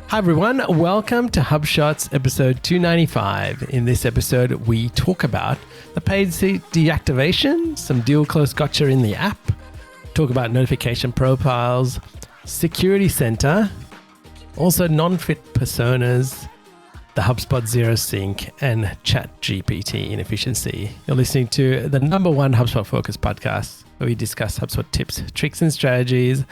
Hi everyone, welcome to HubShots episode 295. In this episode, we talk about the paid seat deactivation, some deal close gotcha in the app, talk about notification profiles, Security Centre, also non-fit personas, the HubSpot Xero sync, and ChatGPT inefficiency. You're listening to the number one HubSpot focused podcast where we discuss HubSpot tips, tricks, and strategies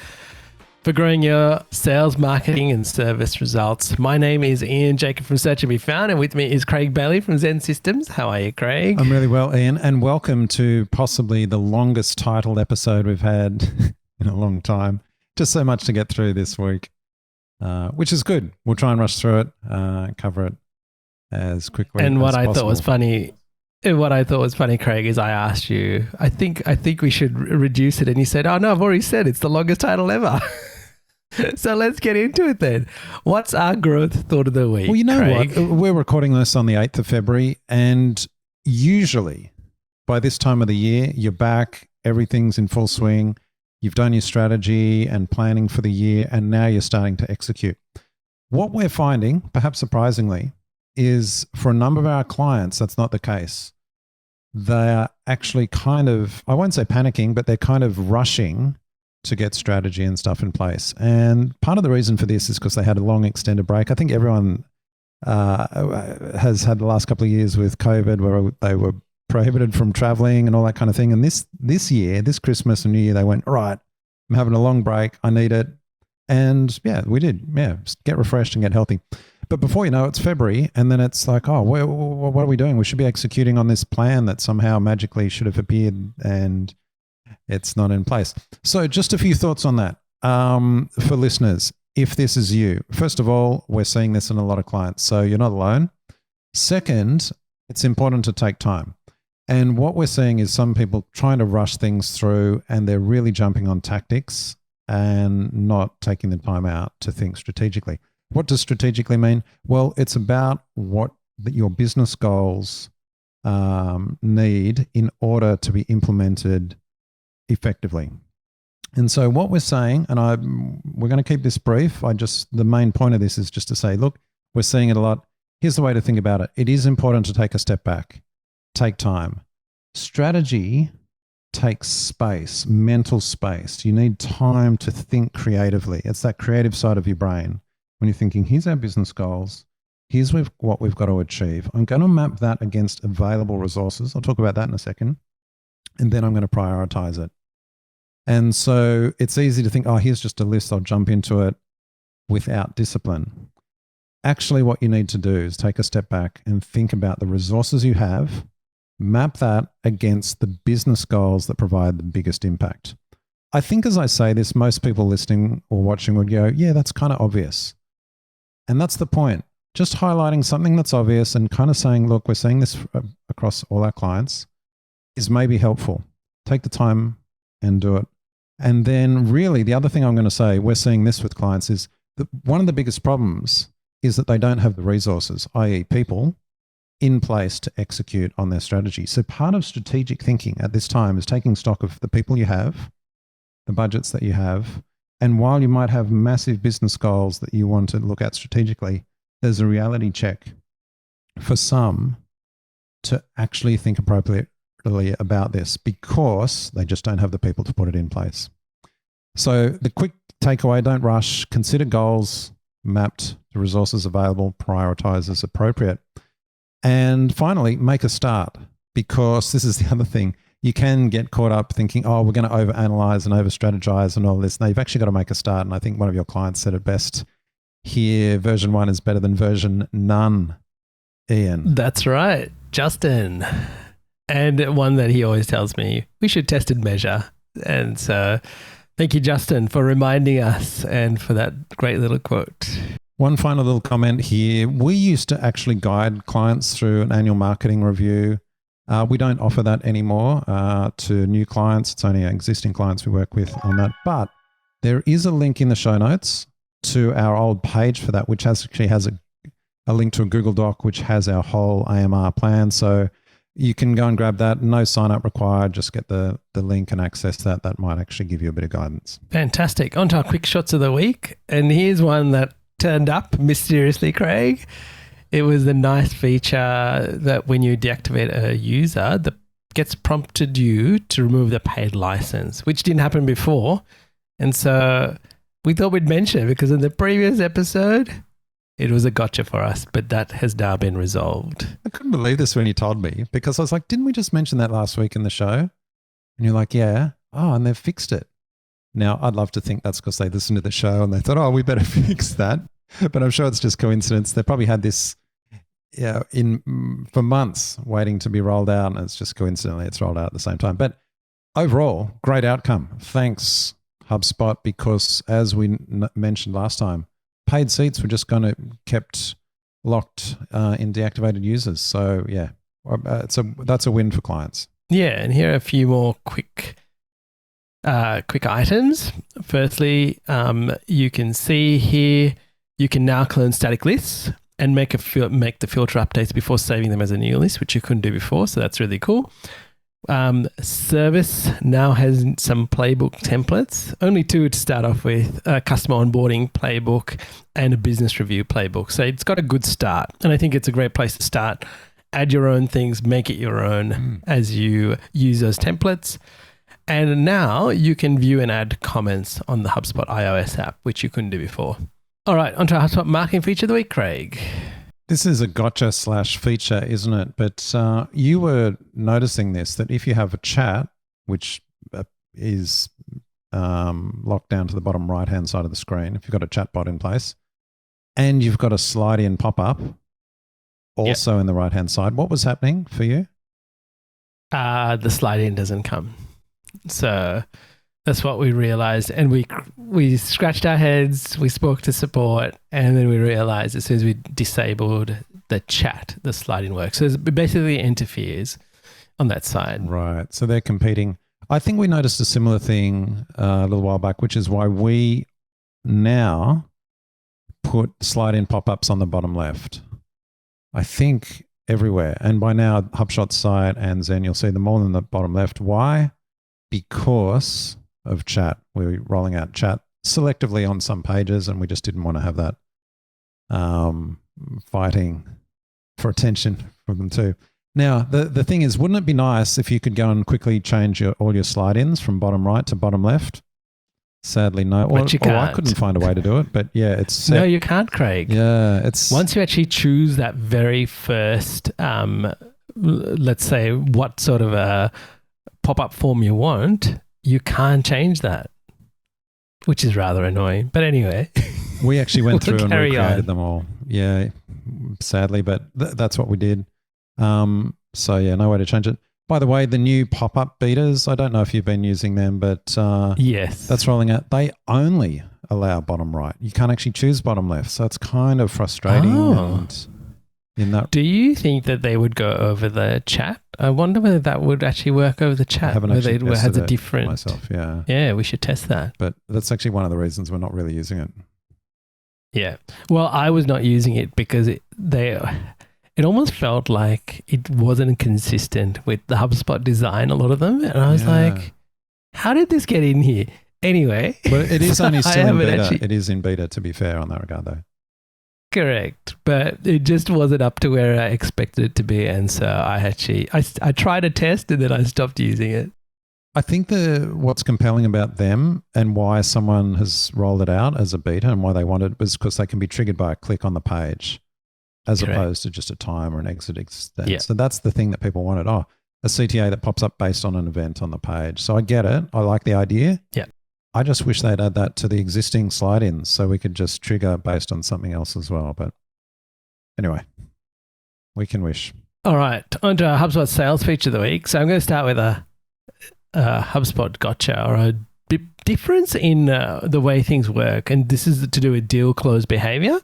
for growing your sales, marketing, and service results. My name is Ian Jacob from Search and Be Found, and with me is Craig Bailey from Zen Systems. How are you, Craig? I'm really well, Ian, and welcome to possibly the longest titled episode we've had in a long time. Just so much to get through this week, which is good. We'll try and rush through it, cover it as quickly as possible. And what I thought was funny, Craig, is I asked you, I think we should reduce it, and you said, "Oh no, I've already said it's the longest title ever." So let's get into it then. What's our growth thought of the week? Well, you know Craig? what? We're recording this on the 8th of February, and usually by this time of the year, you're back, everything's in full swing, you've done your strategy and planning for the year, and now you're starting to execute. What we're finding, perhaps surprisingly, is for a number of our clients, that's not the case. They're actually kind of, I won't say panicking, but they're kind of rushing to get strategy and stuff in place. And part of the reason for this is because they had a long extended break. I think everyone has had the last couple of years with COVID where they were prohibited from traveling and all that kind of thing. And this year, this Christmas and New Year, they went, all right, I'm having a long break. I need it. And yeah, we did. Yeah, just get refreshed and get healthy. But before you know, it's February, and then it's like, oh, what are we doing? We should be executing on this plan that somehow magically should have appeared, and it's not in place. So just a few thoughts on that for listeners. If this is you, first of all, we're seeing this in a lot of clients, so you're not alone. Second, it's important to take time. And what we're seeing is some people trying to rush things through, and they're really jumping on tactics and not taking the time out to think strategically. What does strategically mean? Well, it's about what your business goals need in order to be implemented effectively. And so what we're saying, and we're going to keep this brief. The main point of this is just to say, look, we're seeing it a lot. Here's the way to think about it. It is important to take a step back, take time. Strategy takes space, mental space. You need time to think creatively. It's that creative side of your brain. When you're thinking, here's our business goals, here's what we've got to achieve. I'm going to map that against available resources. I'll talk about that in a second. And then I'm going to prioritize it. And so it's easy to think, oh, here's just a list. I'll jump into it without discipline. Actually, what you need to do is take a step back and think about the resources you have, map that against the business goals that provide the biggest impact. I think as I say this, most people listening or watching would go, yeah, that's kind of obvious. And that's the point. Just highlighting something that's obvious and kind of saying, look, we're seeing this across all our clients is maybe helpful. Take the time and do it. And then really the other thing I'm going to say, we're seeing this with clients, is that one of the biggest problems is that they don't have the resources, i.e. people, in place to execute on their strategy. So part of strategic thinking at this time is taking stock of the people you have, the budgets that you have. And while you might have massive business goals that you want to look at strategically, there's a reality check for some to actually think appropriately about this because they just don't have the people to put it in place. So the quick takeaway, don't rush, consider goals mapped to resources available, prioritize as appropriate. And finally, make a start, because this is the other thing. You can get caught up thinking, oh, we're going to overanalyze and over-strategize and all this. Now, you've actually got to make a start. And I think one of your clients said it best here, version 1 is better than version none, Ian. That's right, Justin. And one that he always tells me, we should test and measure. And so thank you, Justin, for reminding us and for that great little quote. One final little comment here. We used to actually guide clients through an annual marketing review. We don't offer that anymore to new clients. It's only existing clients we work with on that. But there is a link in the show notes to our old page for that, which actually has a link to a Google Doc, which has our whole AMR plan. So you can go and grab that. No sign up required. Just get the link and access that. That might actually give you a bit of guidance. Fantastic. On to our quick shots of the week. And here's one that turned up mysteriously, Craig. It was the nice feature that when you deactivate a user, that gets prompted you to remove the paid license, which didn't happen before. And so we thought we'd mention it because in the previous episode, it was a gotcha for us, but that has now been resolved. I couldn't believe this when you told me because I was like, didn't we just mention that last week in the show? And you're like, yeah. Oh, and they've fixed it. Now, I'd love to think that's because they listened to the show and they thought, oh, we better fix that. But I'm sure it's just coincidence. They probably had this for months waiting to be rolled out, and it's just coincidentally it's rolled out at the same time. But overall, great outcome. Thanks, HubSpot, because as we mentioned last time, paid seats were just kept locked in deactivated users. So yeah, that's a win for clients. Yeah, and here are a few more quick items. Firstly, you can see here you can now clone static lists and make the filter updates before saving them as a new list, which you couldn't do before. So that's really cool. Service now has some playbook templates, only 2 to start off with, a customer onboarding playbook and a business review playbook. So it's got a good start. And I think it's a great place to start. Add your own things, make it your own as you use those templates. And now you can view and add comments on the HubSpot iOS app, which you couldn't do before. All right, onto our HubSpot marketing feature of the week, Craig. This is a gotcha / feature, isn't it? But you were noticing this, that if you have a chat, which is locked down to the bottom right-hand side of the screen, if you've got a chat bot in place, and you've got a slide-in pop-up also in the right-hand side, what was happening for you? The slide-in doesn't come. So that's what we realized. And we scratched our heads, we spoke to support, and then we realized as soon as we disabled the chat, the slide-in works. So it basically interferes on that side. Right. So they're competing. I think we noticed a similar thing a little while back, which is why we now put slide-in pop-ups on the bottom left. I think everywhere. And by now, HubShot site and Zen, you'll see them all in the bottom left. Why? Because of chat. We're rolling out chat selectively on some pages, and we just didn't want to have that fighting for attention from them too. Now, the thing is, wouldn't it be nice if you could go and quickly change all your slide-ins from bottom right to bottom left? Sadly, no. But you can't. I couldn't find a way to do it, but yeah, it's set. No, you can't, Craig. Yeah, it's once you actually choose that very first, let's say, what sort of a pop-up form you want, you can't change that, which is rather annoying. But anyway, we actually went through and recreated on. them all. Yeah, sadly, but that's what we did. So yeah, no way to change it. By the way, the new pop-up betas, I don't know if you've been using them, but yes, that's rolling out. They only allow bottom right. You can't actually choose bottom left. So it's kind of frustrating. And in that, do you think that they would go over the chat? I wonder whether that would actually work over the chat. I haven't actually tested a different myself. Yeah. Yeah, we should test that. But that's actually one of the reasons we're not really using it. Yeah. Well, I was not using it because it almost felt like it wasn't consistent with the HubSpot design, a lot of them. And I was like, how did this get in here? Anyway. But it is only still in beta. It is in beta, to be fair, on that regard, though. Correct. But it just wasn't up to where I expected it to be. And so I tried a test and then I stopped using it. I think what's compelling about them and why someone has rolled it out as a beta and why they want it was because they can be triggered by a click on the page as opposed to just a time or an exit extent. Yeah. So that's the thing that people wanted. Oh, a CTA that pops up based on an event on the page. So I get it. I like the idea. Yeah. I just wish they'd add that to the existing slide-ins so we could just trigger based on something else as well. But anyway, we can wish. All right, on to our HubSpot sales feature of the week. So I'm going to start with a HubSpot gotcha, or a difference in the way things work. And this is to do with deal close behavior.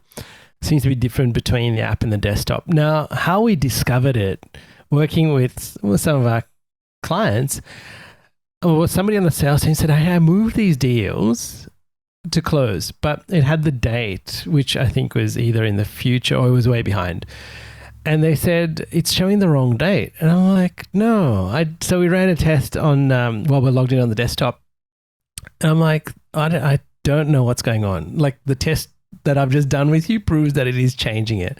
Seems to be different between the app and the desktop. Now, how we discovered it, working with some of our clients, or somebody on the sales team said, hey, I moved these deals to close, but it had the date, which I think was either in the future or it was way behind. And they said, it's showing the wrong date. And I'm like, no. So we ran a test on while we're logged in on the desktop. And I'm like, I don't know what's going on. Like the test that I've just done with you proves that it is changing it.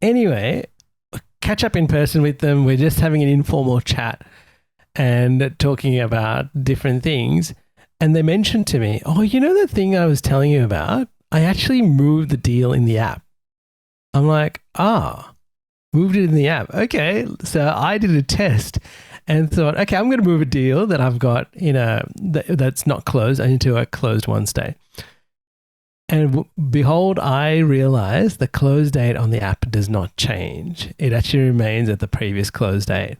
Anyway, catch up in person with them. We're just having an informal chat and talking about different things. And they mentioned to me, oh, you know the thing I was telling you about? I actually moved the deal in the app. I'm like, moved it in the app. Okay. So I did a test and thought, okay, I'm going to move a deal that I've got that's not closed into a closed one state. And behold, I realized the close date on the app does not change. It actually remains at the previous close date.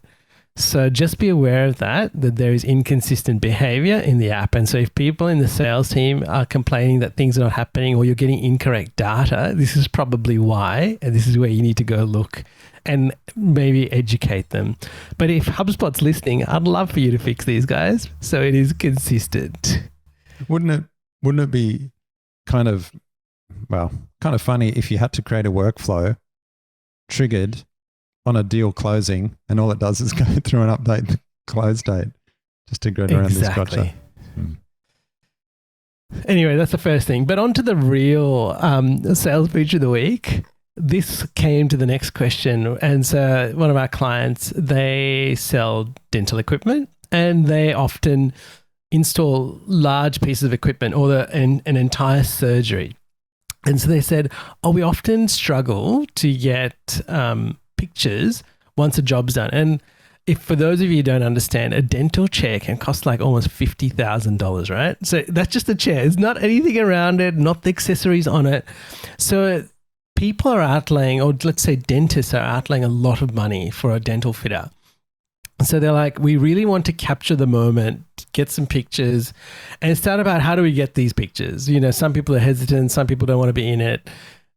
So just be aware of that there is inconsistent behavior in the app. And so if people in the sales team are complaining that things are not happening or you're getting incorrect data, this is probably why. And this is where you need to go look and maybe educate them. But if HubSpot's listening, I'd love for you to fix these guys so it is consistent. Wouldn't it be kind of funny if you had to create a workflow triggered on a deal closing and all it does is go through and update the close date just to get around this gotcha. Anyway, that's the first thing. But on to the real sales feature of the week. This came to the next question. And so one of our clients, they sell dental equipment and they often install large pieces of equipment or an entire surgery. And so they said, we often struggle to get pictures once a job's done. And if for those of you who don't understand, a dental chair can cost like almost $50,000, right? So that's just a chair. It's not anything around it, not the accessories on it. So people are outlaying, or let's say dentists are outlaying a lot of money for a dental fitter. So they're like, we really want to capture the moment, get some pictures, and start about how do we get these pictures? You know, some people are hesitant, some people don't want to be in it.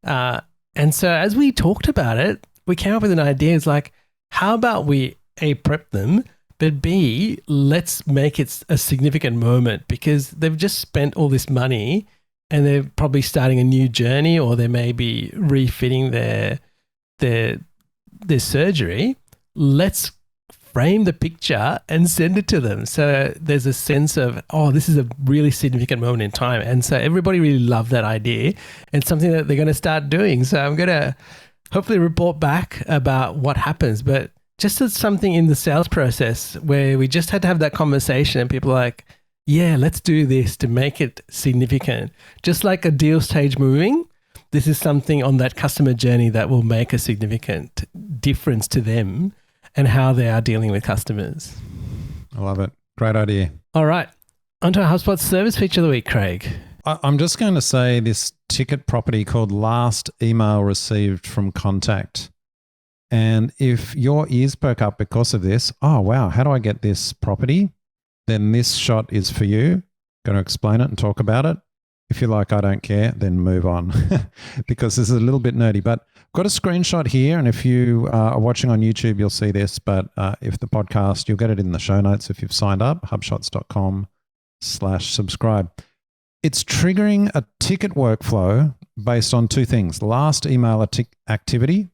And so as we talked about it, we came up with an idea. It's like, how about we A, prep them, but B, let's make it a significant moment because they've just spent all this money and they're probably starting a new journey or they may be refitting their surgery. Let's frame the picture and send it to them. So there's a sense of, this is a really significant moment in time. And so everybody really loved that idea and something that they're going to start doing. So I'm going to hopefully report back about what happens. But just as something in the sales process where we just had to have that conversation and people are like, yeah, let's do this to make it significant. Just like a deal stage moving, this is something on that customer journey that will make a significant difference to them and how they are dealing with customers. I love it. Great idea. All right. On to our HubSpot service feature of the week, Craig. I'm just going to say this ticket property called last email received from contact. And if your ears perk up because of this, oh, wow, how do I get this property? Then this shot is for you. Going to explain it and talk about it. If you're like, I don't care, then move on because this is a little bit nerdy. But I've got a screenshot here. And if you are watching on YouTube, you'll see this. But if the podcast, you'll get it in the show notes if you've signed up, hubshots.com/subscribe. It's triggering a ticket workflow based on two things, last email activity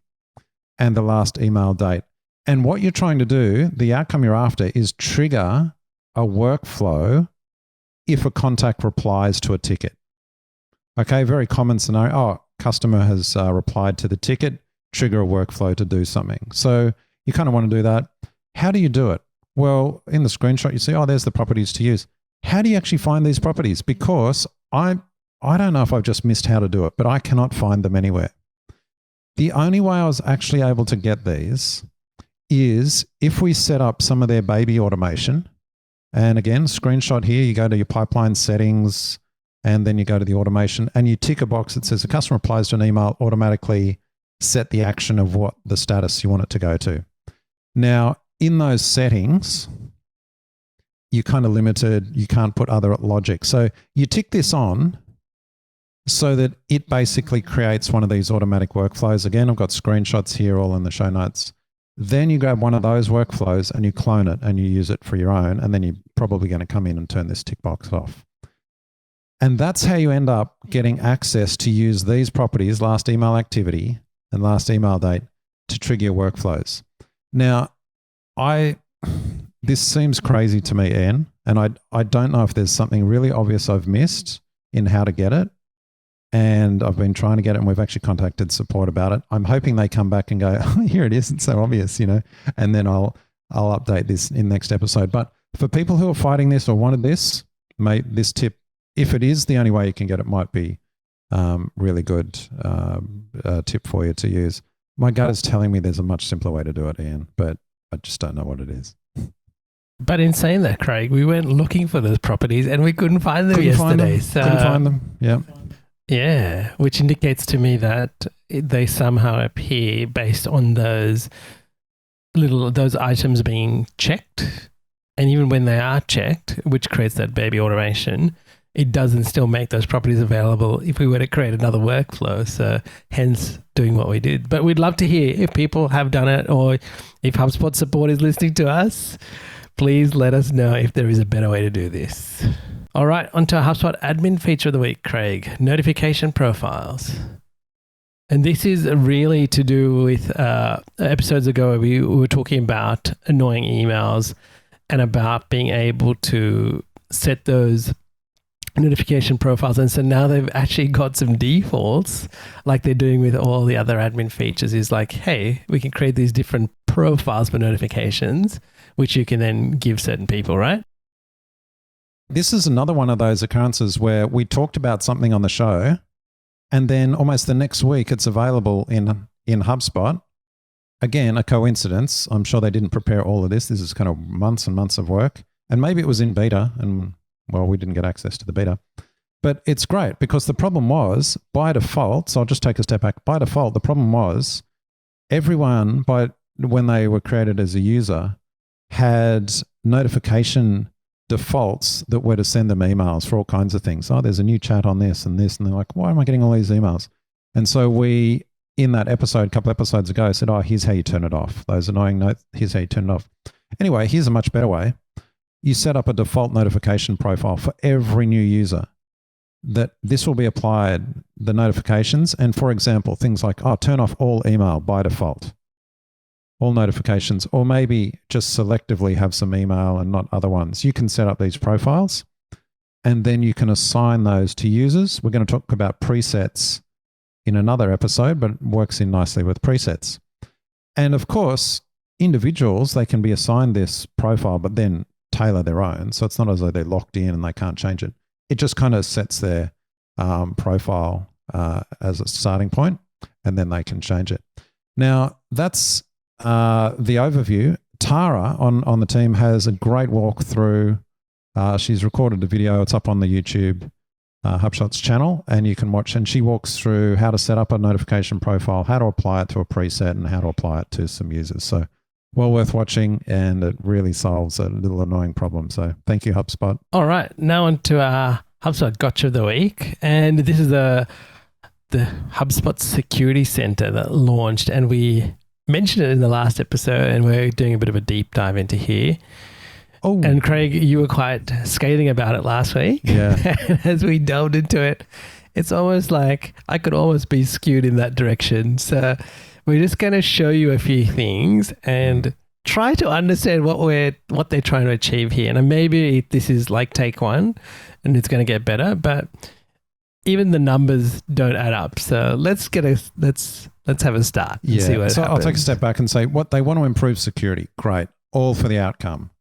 and the last email date. And what you're trying to do, the outcome you're after is trigger a workflow if a contact replies to a ticket. Okay, very common scenario. Customer has replied to the ticket, trigger a workflow to do something. So you kind of want to do that. How do you do it? Well, in the screenshot, you see, there's the properties to use. How do you actually find these properties? Because I don't know if I've just missed how to do it, but I cannot find them anywhere. The only way I was actually able to get these is if we set up some of their baby automation. And again, screenshot here, you go to your pipeline settings and then you go to the automation and you tick a box that says the customer replies to an email, automatically set the action of what the status you want it to go to. Now, in those settings, you're kind of limited. You can't put other logic. So you tick this on so that it basically creates one of these automatic workflows. Again, I've got screenshots here all in the show notes. Then you grab one of those workflows and you clone it and you use it for your own. And then you're probably going to come in and turn this tick box off. And that's how you end up getting access to use these properties, last email activity and last email date, to trigger your workflows. Now, this seems crazy to me, Ian, and I don't know if there's something really obvious I've missed in how to get it. And I've been trying to get it, and we've actually contacted support about it. I'm hoping they come back and go, oh, here it is. It's so obvious, and then I'll update this in next episode. But for people who are fighting this or wanted this, mate, this tip, if it is the only way you can get it, might be really good tip for you to use. My gut is telling me there's a much simpler way to do it, Ian, but I just don't know what it is. But in saying that, Craig, we went looking for those properties and we couldn't find them yesterday. Couldn't find them. Yeah. Yeah, which indicates to me that they somehow appear based on those items being checked. And even when they are checked, which creates that baby automation, it doesn't still make those properties available if we were to create another workflow. So hence doing what we did. But we'd love to hear if people have done it, or if HubSpot support is listening to us. Please let us know if there is a better way to do this. All right, on to our HubSpot admin feature of the week, Craig, notification profiles. And this is really to do with episodes ago where we were talking about annoying emails and about being able to set those notification profiles. And so now they've actually got some defaults like they're doing with all the other admin features, is like, hey, we can create these different profiles for notifications, which you can then give certain people, right? This is another one of those occurrences where we talked about something on the show and then almost the next week it's available in HubSpot. Again, a coincidence. I'm sure they didn't prepare all of this. This is kind of months and months of work. And maybe it was in beta and, well, we didn't get access to the beta. But it's great because the problem was by default, so I'll just take a step back. By default, the problem was everyone, when they were created as a user, had notification defaults that were to send them emails for all kinds of things. Oh, there's a new chat on this and this. And they're like, why am I getting all these emails? And so we, in that episode, a couple episodes ago, said, oh, here's how you turn it off. Those annoying notes, here's how you turn it off. Anyway, here's a much better way. You set up a default notification profile for every new user that this will be applied, the notifications. And for example, things like, oh, turn off all email by default. All notifications, or maybe just selectively have some email and not other ones. You can set up these profiles and then you can assign those to users. We're going to talk about presets in another episode, but it works in nicely with presets. And of course, individuals, they can be assigned this profile, but then tailor their own. So it's not as though they're locked in and they can't change it. It just kind of sets their profile as a starting point, and then they can change it. Now, that's the overview. Tara on the team has a great walkthrough. She's recorded a video. It's up on the YouTube HubShots channel, and you can watch. And she walks through how to set up a notification profile, how to apply it to a preset, and how to apply it to some users. So well worth watching, and it really solves a little annoying problem. So thank you, HubSpot. All right, now on to our HubSpot Gotcha of the Week. And this is the HubSpot Security Centre that launched, and we mentioned it in the last episode, and we're doing a bit of a deep dive into here. Oh, and Craig, you were quite scathing about it last week. Yeah. And as we delved into it, it's almost like I could almost be skewed in that direction. So we're just going to show you a few things and try to understand what they're trying to achieve here. And maybe this is like take one, and it's going to get better, but even the numbers don't add up. So let's have a start and see what happens. I'll take a step back and say what they want to improve security. Great. All for the outcome.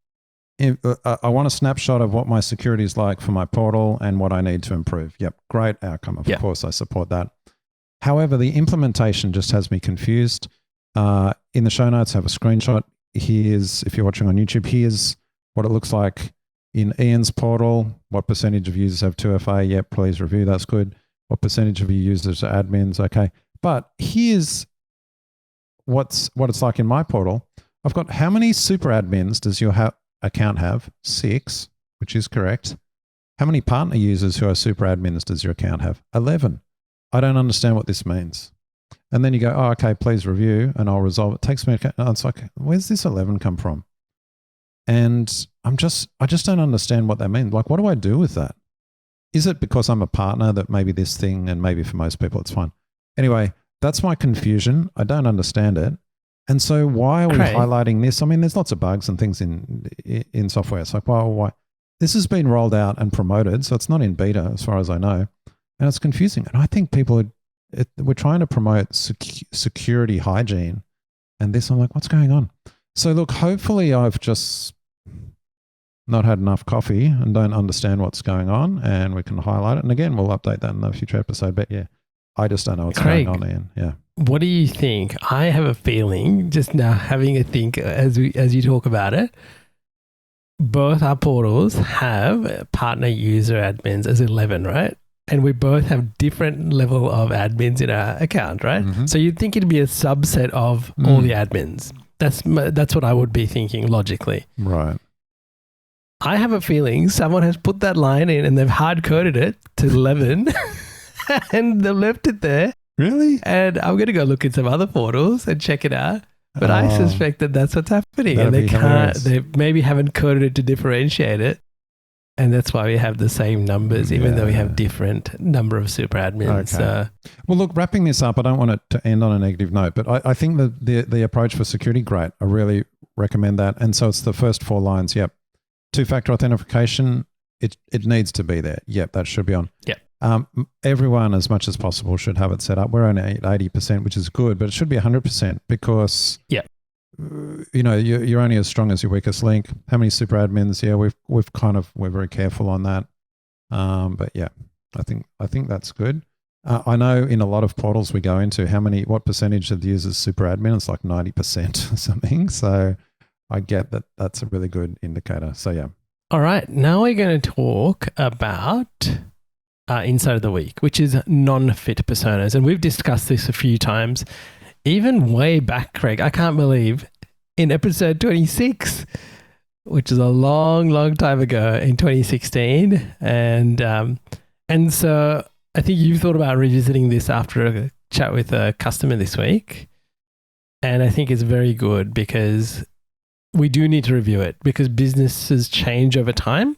I want a snapshot of what my security is like for my portal and what I need to improve. Yep. Great outcome. Of course, I support that. However, the implementation just has me confused. In the show notes, I have a screenshot. Here's, if you're watching on YouTube, here's what it looks like in Ian's portal. What percentage of users have 2FA? Yep, please review. That's good. What percentage of your users are admins? Okay. But here's what it's like in my portal. I've got how many super admins does your account have? 6, which is correct. How many partner users who are super admins does your account have? 11. I don't understand what this means. And then you go, oh, okay, please review and I'll resolve it. It takes me, it's like, where's this 11 come from? And I just don't understand what that means. Like, what do I do with that? Is it because I'm a partner that maybe this thing, and maybe for most people it's fine. Anyway, that's my confusion. I don't understand it. And so why are we highlighting this? I mean, there's lots of bugs and things in software. It's like, well, why? This has been rolled out and promoted, so it's not in beta as far as I know. And it's confusing. And I think we're trying to promote security hygiene. And this, I'm like, what's going on? So look, hopefully I've just not had enough coffee and don't understand what's going on, and we can highlight it. And again, we'll update that in a future episode. But yeah, I just don't know what's Craig, going on, Ian. Yeah. What do you think? I have a feeling, just now having a think as you talk about it, both our portals have partner user admins as 11, right? And we both have different level of admins in our account, right? Mm-hmm. So you'd think it'd be a subset of all the admins. That's what I would be thinking logically. Right. I have a feeling someone has put that line in and they've hard coded it to 11 and they've left it there. Really? And I'm going to go look in some other portals and check it out. But I suspect that that's what's happening. And they maybe haven't coded it to differentiate it. And that's why we have the same numbers, even though we have different number of super admins. Okay. Well, look, wrapping this up, I don't want it to end on a negative note, but I think that the approach for security, great. I really recommend that. And so it's the first 4 lines. Yep. 2-factor authentication, it needs to be there. Yep, that should be on. Yep. Everyone, as much as possible, should have it set up. We're only at 80%, which is good, but it should be 100% because you're only as strong as your weakest link. How many super admins? Yeah, we're very careful on that. But yeah, I think that's good. I know in a lot of portals we go into, what percentage of the users super admin? It's like 90% or something. So I get that that's a really good indicator. So yeah. All right. Now we're going to talk about Insight of the Week, which is non-fit personas. And we've discussed this a few times, even way back, Craig. I can't believe in episode 26, which is a long, long time ago in 2016. And so I think you've thought about revisiting this after a chat with a customer this week. And I think it's very good because we do need to review it because businesses change over time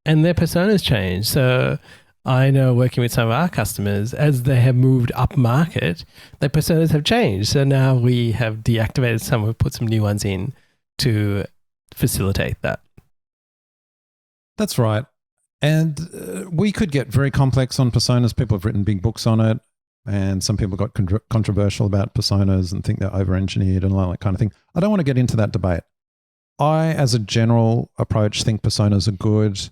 and their personas change. So I know working with some of our customers, as they have moved up market, their personas have changed. So now we have deactivated some, we've put some new ones in to facilitate that. That's right. And we could get very complex on personas. People have written big books on it. And some people got controversial about personas and think they're over-engineered and all that kind of thing. I don't want to get into that debate. I, as a general approach, think personas are good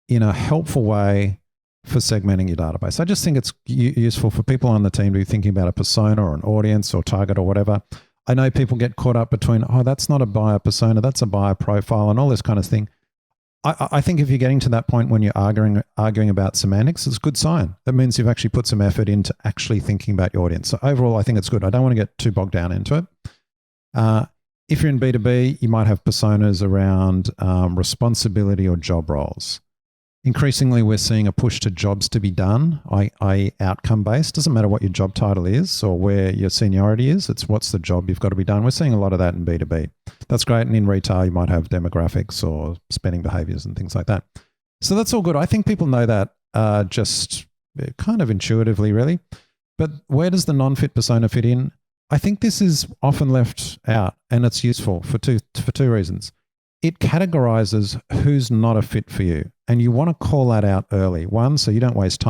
in a helpful way for segmenting your database. I just think it's useful for people on the team to be thinking about a persona or an audience or target or whatever. I know people get caught up between, that's not a buyer persona, that's a buyer profile and all this kind of thing. I think if you're getting to that point when you're arguing about semantics, it's a good sign. That means you've actually put some effort into actually thinking about your audience. So overall, I think it's good. I don't want to get too bogged down into it. If you're in B2B, you might have personas around responsibility or job roles. Increasingly, we're seeing a push to jobs to be done, i.e. outcome-based. Doesn't matter what your job title is or where your seniority is. It's what's the job you've got to be done. We're seeing a lot of that in B2B. That's great. And in retail, you might have demographics or spending behaviors and things like that. So that's all good. I think people know that just kind of intuitively, really. But where does the non-fit persona fit in? I think this is often left out, and it's useful for two reasons. It categorizes who's not a fit for you, and you want to call that out early. 1, so you don't waste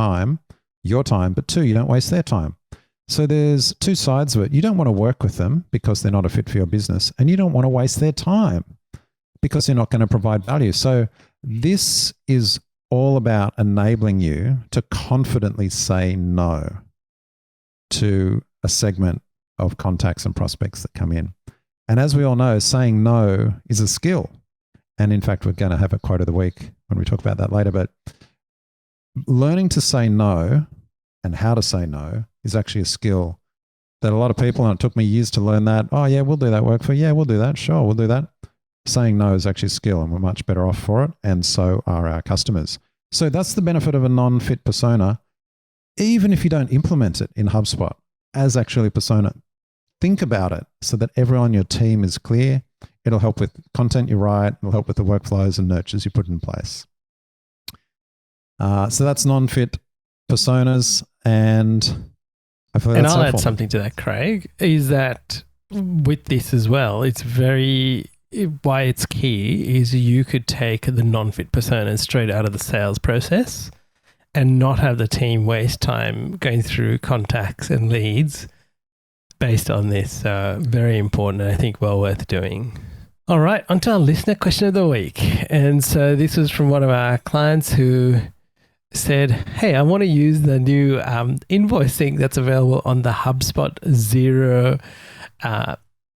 your time, but 2, you don't waste their time. So there's 2 sides of it. You don't want to work with them because they're not a fit for your business, and you don't want to waste their time because they're not going to provide value. So this is all about enabling you to confidently say no to a segment of contacts and prospects that come in. And as we all know, saying no is a skill. And in fact, we're going to have a quote of the week when we talk about that later. But learning to say no and how to say no is actually a skill that a lot of people, and it took me years to learn that. Oh, yeah, we'll do that work for you. Yeah, we'll do that. Sure, we'll do that. Saying no is actually a skill, and we're much better off for it. And so are our customers. So that's the benefit of a non-fit persona, even if you don't implement it in HubSpot as actually a persona. Think about it so that everyone on your team is clear. It'll help with content you write. It'll help with the workflows and nurtures you put in place. So that's non-fit personas, and hopefully that's I'll helpful. add something to that, Craig, is that with this as well, why it's key is you could take the non-fit personas straight out of the sales process and not have the team waste time going through contacts and leads based on this. Very important, and I think well worth doing. All right, on to our listener question of the week. And so this was from one of our clients who said, hey, I want to use the new invoicing that's available on the HubSpot Xero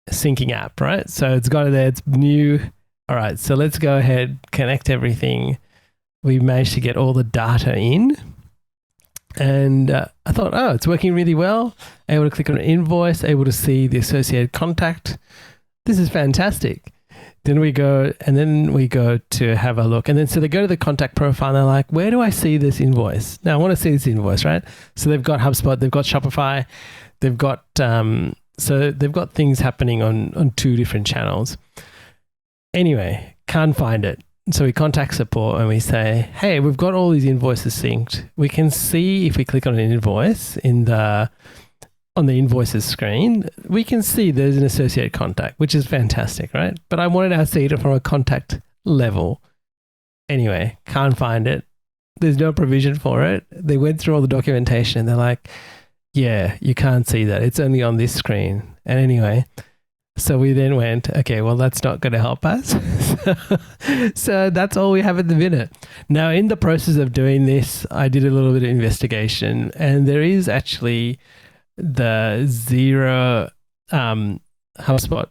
syncing app, right? So it's got it there, it's new. All right, so let's go ahead, connect everything. We managed to get all the data in. And I thought, oh, it's working really well. Able to click on an invoice, able to see the associated contact. This is fantastic. Then we go to have a look. And then so they go to the contact profile and they're like, where do I see this invoice? Now I want to see this invoice, right? So they've got HubSpot, they've got Shopify, they've got things happening on 2 different channels. Anyway, can't find it. So we contact support and we say, hey, we've got all these invoices synced. We can see if we click on an invoice on the invoices screen, we can see there's an associated contact, which is fantastic, right? But I wanted to see it from a contact level. Anyway, can't find it. There's no provision for it. They went through all the documentation and they're like, yeah, you can't see that. It's only on this screen. And anyway, so we then went, okay, well, that's not going to help us. So that's all we have at the minute. Now, in the process of doing this, I did a little bit of investigation, and there is actually the Xero HubSpot,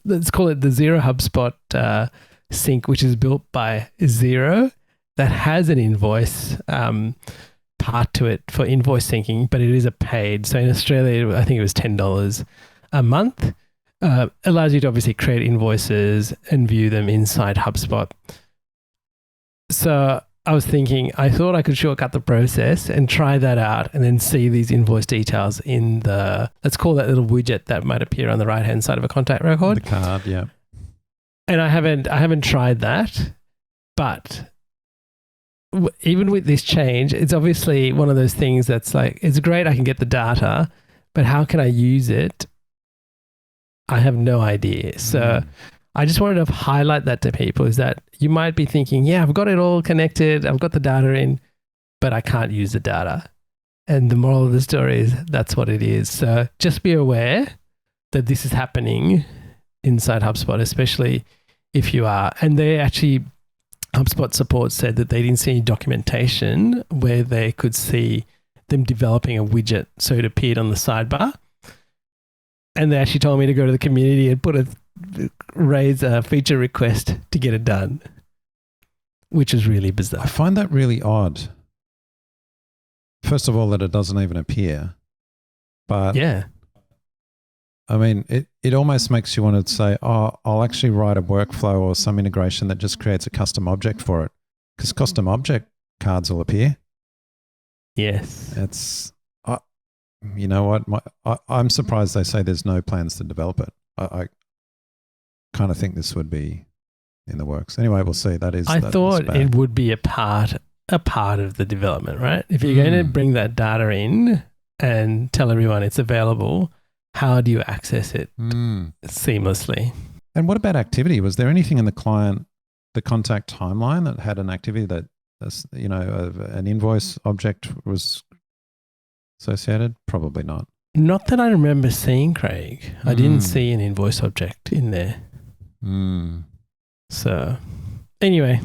let's call it the Xero HubSpot sync, which is built by Xero, that has an invoice part to it for invoice syncing, but it is a paid. So in Australia, I think it was $10 a month. Allows you to obviously create invoices and view them inside HubSpot. So I thought I could shortcut the process and try that out and then see these invoice details in let's call that little widget that might appear on the right-hand side of a contact record. The card, yeah. And I haven't tried that, but even with this change, it's obviously one of those things that's like, it's great I can get the data, but how can I use it? I have no idea. So I just wanted to highlight that to people, is that you might be thinking, yeah, I've got it all connected, I've got the data in, but I can't use the data. And the moral of the story is that's what it is. So just be aware that this is happening inside HubSpot, especially if you are. And they actually, HubSpot support said that they didn't see any documentation where they could see them developing a widget so it appeared on the sidebar. And they actually told me to go to the community and raise a feature request to get it done, which is really bizarre. I find that really odd. First of all, that it doesn't even appear. But yeah, I mean, it almost makes you want to say, oh, I'll actually write a workflow or some integration that just creates a custom object for it, because custom object cards will appear. Yes. It's, you know what? I'm surprised they say there's no plans to develop it. I kind of think this would be in the works. Anyway, we'll see. I thought it would be a part of the development, right? If you're going to bring that data in and tell everyone it's available, how do you access it seamlessly? And what about activity? Was there anything in the contact timeline that had an activity that, an invoice object was associated? Probably not. Not that I remember seeing, Craig. I didn't see an invoice object in there. So anyway,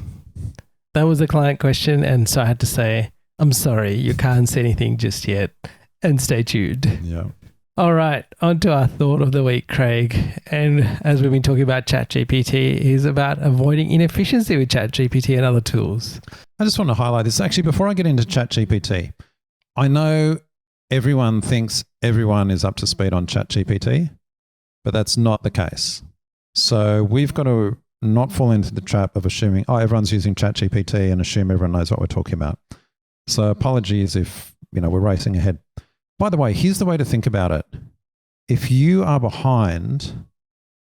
that was the client question. And so I had to say, I'm sorry, you can't see anything just yet, and stay tuned. Yeah. All right, on to our thought of the week, Craig. And as we've been talking about ChatGPT, is about avoiding inefficiency with ChatGPT and other tools. I just want to highlight this. Actually, before I get into ChatGPT, I know everyone thinks everyone is up to speed on ChatGPT, but that's not the case. So we've got to not fall into the trap of assuming, oh, everyone's using ChatGPT, and assume everyone knows what we're talking about. So apologies if, we're racing ahead. By the way, here's the way to think about it. If you are behind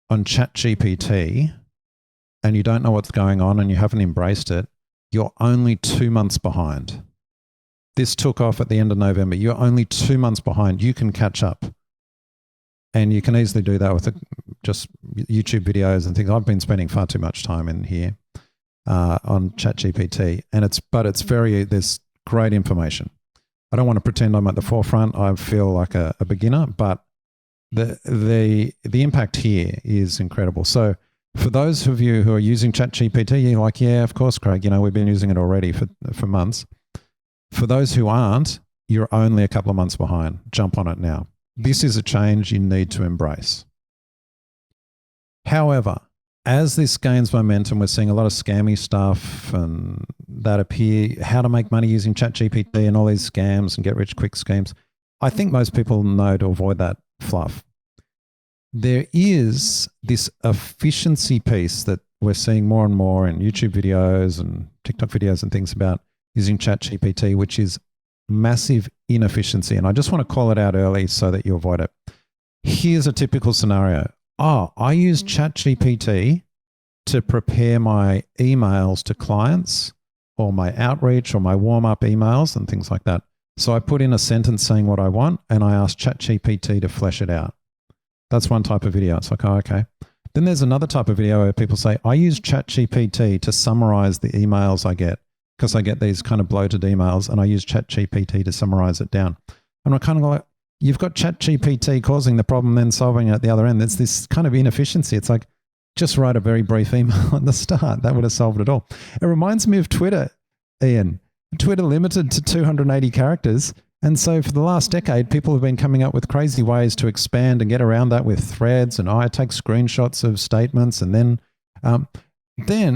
on ChatGPT and you don't know what's going on and you haven't embraced it, you're only 2 months behind. This took off at the end of November. You're only 2 months behind. You can catch up. And you can easily do that with just YouTube videos and things. I've been spending far too much time in here. on ChatGPT, and there's great information. I don't want to pretend I'm at the forefront. I feel like a beginner, but the impact here is incredible. So for those of you who are using ChatGPT, you're like, yeah, of course, Craig, we've been using it already for months. For those who aren't, you're only a couple of months behind. Jump on it now. This is a change you need to embrace. However, as this gains momentum, we're seeing a lot of scammy stuff and that appear, how to make money using ChatGPT and all these scams and get rich quick schemes. I think most people know to avoid that fluff. There is this efficiency piece that we're seeing more and more in YouTube videos and TikTok videos and things about using ChatGPT, which is massive inefficiency. And I just want to call it out early so that you avoid it. Here's a typical scenario. I use ChatGPT to prepare my emails to clients or my outreach or my warm-up emails and things like that. So I put in a sentence saying what I want and I ask ChatGPT to flesh it out. That's one type of video. It's like, oh, okay. Then there's another type of video where people say, I use ChatGPT to summarize the emails I get because I get these kind of bloated emails and I use ChatGPT to summarize it down. And I kind of go like, you've got ChatGPT causing the problem, then solving it at the other end. There's this kind of inefficiency. It's like, just write a very brief email at the start. That would have solved it all. It reminds me of Twitter, Ian. Twitter limited to 280 characters. And so for the last decade, people have been coming up with crazy ways to expand and get around that with threads. And I take screenshots of statements. And then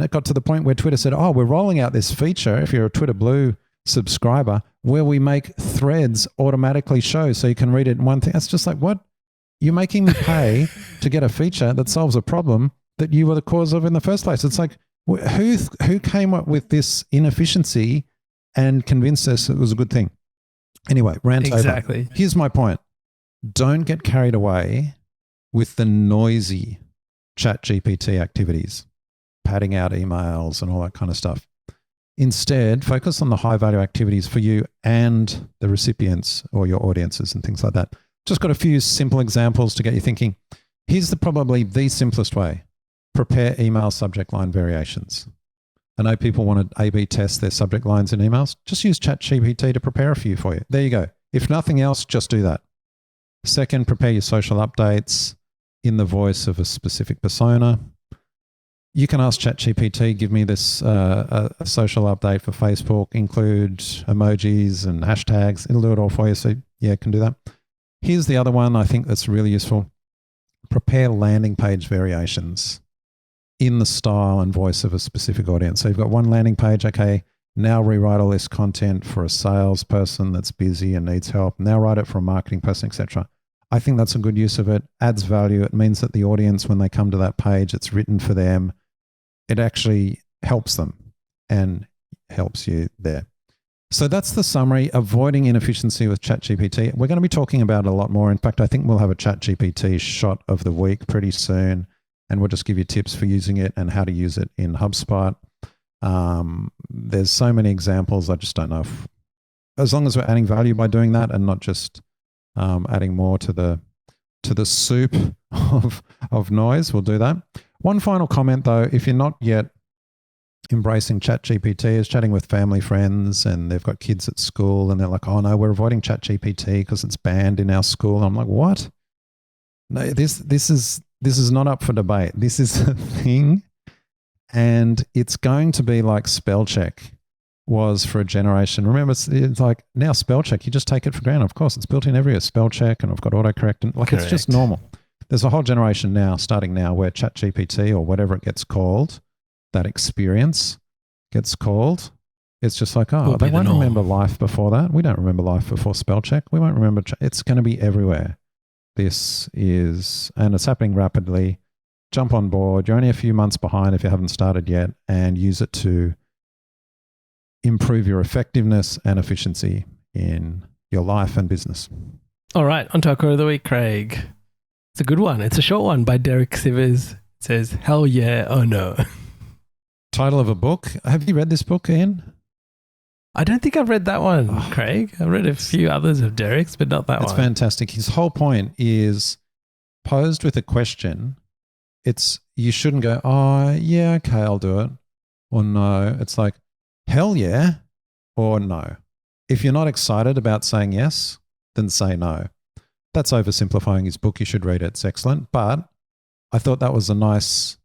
it got to the point where Twitter said, we're rolling out this feature, if you're a Twitter Blue subscriber, where we make threads automatically show so you can read it in one thing. That's just like, what? You're making me pay to get a feature that solves a problem that you were the cause of in the first place. It's like, who came up with this inefficiency and convinced us it was a good thing? Anyway, rant exactly. Over. Here's my point. Don't get carried away with the noisy ChatGPT activities, padding out emails and all that kind of stuff. Instead, focus on the high-value activities for you and the recipients or your audiences and things like that. Just got a few simple examples to get you thinking. Here's probably the simplest way. Prepare email subject line variations. I know people want to A/B test their subject lines in emails. Just use ChatGPT to prepare a few for you. There you go. If nothing else, just do that. Second, prepare your social updates in the voice of a specific persona. You can ask ChatGPT, give me this a social update for Facebook, include emojis and hashtags. It'll do it all for you. So yeah, it can do that. Here's the other one I think that's really useful. Prepare landing page variations in the style and voice of a specific audience. So you've got one landing page. Okay, now rewrite all this content for a salesperson that's busy and needs help. Now write it for a marketing person, etc. I think that's a good use of it. Adds value. It means that the audience, when they come to that page, it's written for them. It actually helps them and helps you there. So that's the summary. Avoiding inefficiency with ChatGPT. We're going to be talking about it a lot more. In fact, I think we'll have a ChatGPT shot of the week pretty soon. And we'll just give you tips for using it and how to use it in HubSpot. There's so many examples. I just don't know if, as long as we're adding value by doing that and not just adding more to the soup of noise, we'll do that. One final comment though, if you're not yet embracing ChatGPT, is chatting with family, friends, and they've got kids at school and they're like, oh no, we're avoiding ChatGPT because it's banned in our school. And I'm like, what? No, this is not up for debate. This is a thing, and it's going to be like spell check was for a generation. Remember, it's like now spell check, you just take it for granted. Of course, it's built in everywhere, spell check, and I've got autocorrect, and like Correct. It's just normal. There's a whole generation now, starting now, where ChatGPT or whatever it gets called, that experience gets called. It's just like, they won't remember life before that. We don't remember life before spell check. We won't remember. It's going to be everywhere. This is, and it's happening rapidly. Jump on board. You're only a few months behind if you haven't started yet, and use it to improve your effectiveness and efficiency in your life and business. All right, on to our quote of the week, Craig. It's a good one. It's a short one by Derek Sivers. It says, hell yeah, oh no. Title of a book. Have you read this book, Ian? I don't think I've read that one, Craig. I've read a few others of Derek's, but not that one. It's fantastic. His whole point is posed with a question. You shouldn't go, oh, yeah, okay, I'll do it. or no. It's like, hell yeah or no. If you're not excited about saying yes, then say no. That's oversimplifying his book. You should read it. It's excellent. But I thought that was a nice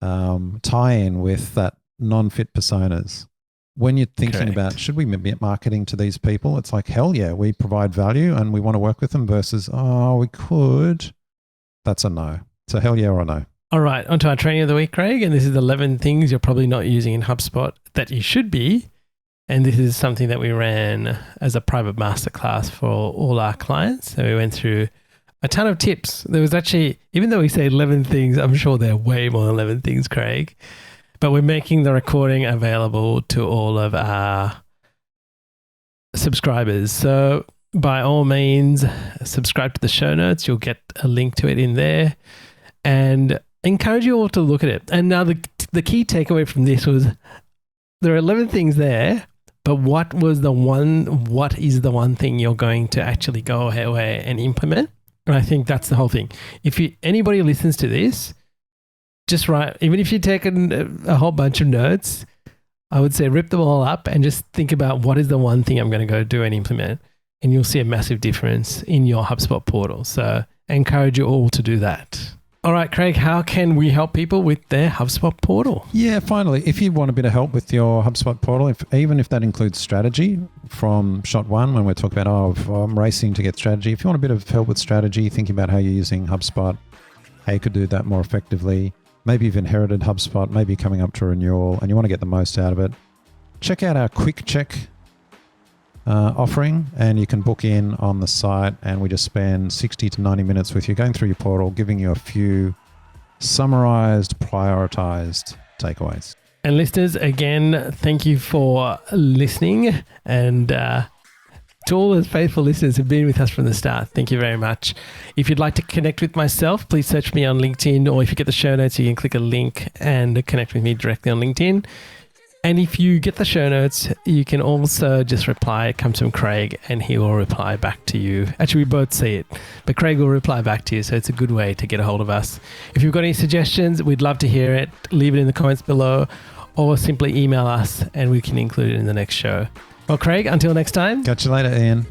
tie-in with that non-fit personas. When you're thinking about, should we be marketing to these people? It's like, hell yeah, we provide value and we want to work with them versus, oh, we could. That's a no. So hell yeah or no. All right, onto our training of the week, Craig. And this is 11 things you're probably not using in HubSpot that you should be. And this is something that we ran as a private masterclass for all our clients. So we went through a ton of tips. There was actually, even though we say 11 things, I'm sure there are way more than 11 things, Craig. But we're making the recording available to all of our subscribers. So by all means, subscribe to the show notes. You'll get a link to it in there. And encourage you all to look at it. And now the key takeaway from this was there are 11 things there, but what is the one thing you're going to actually go away and implement? And I think that's the whole thing. If anybody listens to this, just write, even if you've taken a whole bunch of notes, I would say rip them all up and just think about what is the one thing I'm going to go do and implement. And you'll see a massive difference in your HubSpot portal. So I encourage you all to do that. All right, Craig, how can we help people with their HubSpot portal? Yeah, finally, if you want a bit of help with your HubSpot portal, even if that includes strategy from shot one, when we're talking about, I'm racing to get strategy. If you want a bit of help with strategy, thinking about how you're using HubSpot, how you could do that more effectively, maybe you've inherited HubSpot, maybe you're coming up to renewal and you want to get the most out of it, check out our QuickCheck offering, and you can book in on the site, and we just spend 60 to 90 minutes with you going through your portal, giving you a few summarized, prioritized takeaways. And listeners, again, thank you for listening, and to all the faithful listeners who've been with us from the start, thank you very much. If you'd like to connect with myself, please search me on LinkedIn, or if you get the show notes, you can click a link and connect with me directly on LinkedIn. And if you get the show notes, you can also just reply, come to Craig, and he will reply back to you. Actually, we both see it, but Craig will reply back to you. So it's a good way to get a hold of us. If you've got any suggestions, we'd love to hear it. Leave it in the comments below, or simply email us and we can include it in the next show. Well, Craig, until next time. Catch you later, Ian.